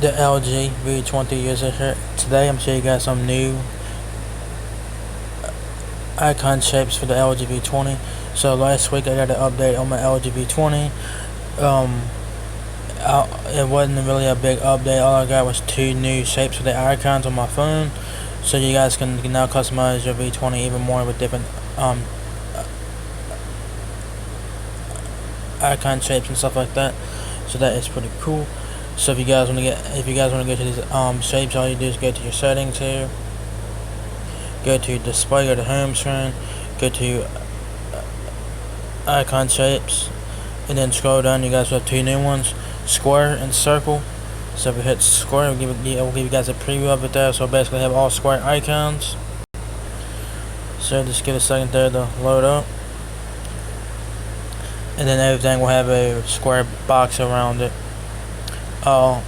the LG V20 user here. Today I'm showing you guys some new icon shapes for the LG V20. So last week I got an update on my LG V20. It wasn't really a big update. All I got was 2 new shapes for the icons on my phone. So you guys can now customize your V20 even more with different icon shapes and stuff like that. So that is pretty cool. So if you guys want to get to these shapes, all you do is go to your settings here, go to display, go to home screen, go to icon shapes, and then scroll down. You guys will have 2 new ones, square and circle. So if you hit square, it will give you guys a preview of it there. So basically have all square icons. So just give it a second there to load up, and then everything will have a square box around it. All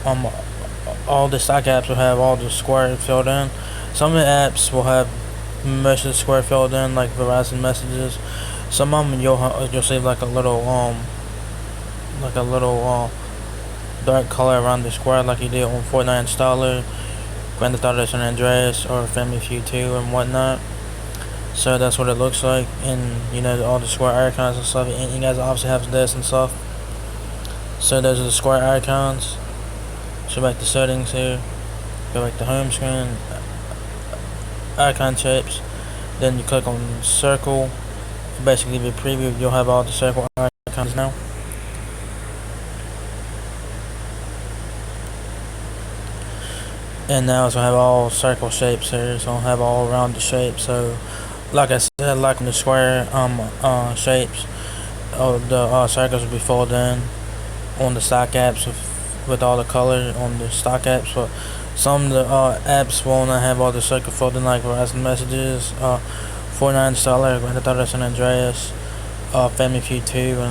the stock apps will have all the square filled in. Some of the apps will have most of the square filled in, like Verizon messages. Some of them you'll see like a little dark color around the square, like you did on Fortnite Installer, Grand Theft Auto San Andreas, or Family Feud 2 and whatnot. So that's what it looks like, and you know, all the square icons and stuff. And you guys obviously have this and stuff. So those are the square icons. So back to settings here, go back to home screen, icon shapes, then you click on circle. Basically give you a preview, you'll have all the circle icons now. And now it's gonna have all circle shapes here, so I'll have all rounded shapes. So like I said, like in the square shapes, the circles will be folded in on the stock apps with all the color on the stock apps. But some of the apps will not have all the circle folded, like Verizon messages, Fortnite Installer, Grand Theft Auto San Andreas, Family Feud 2,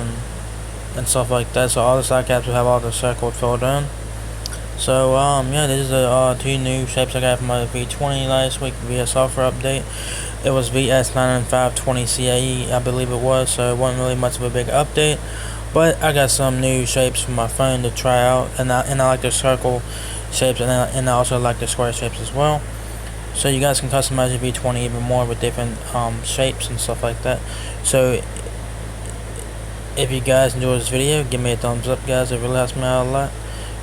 and stuff like that. So all the stock apps will have all the circle filled in. So yeah, this is the 2 new shapes I got from my V20 last week via software update. It was VS9520 CAE, I believe it was, so it wasn't really much of a big update. But I got some new shapes from my phone to try out, and I like the circle shapes, and I also like the square shapes as well. So you guys can customize your V20 even more with different shapes and stuff like that. So if you guys enjoyed this video, give me a thumbs up, guys. It really helps me out a lot.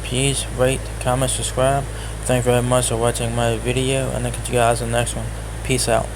Please rate, comment, subscribe. Thank you very much for watching my video, and I'll catch you guys in the next one. Peace out.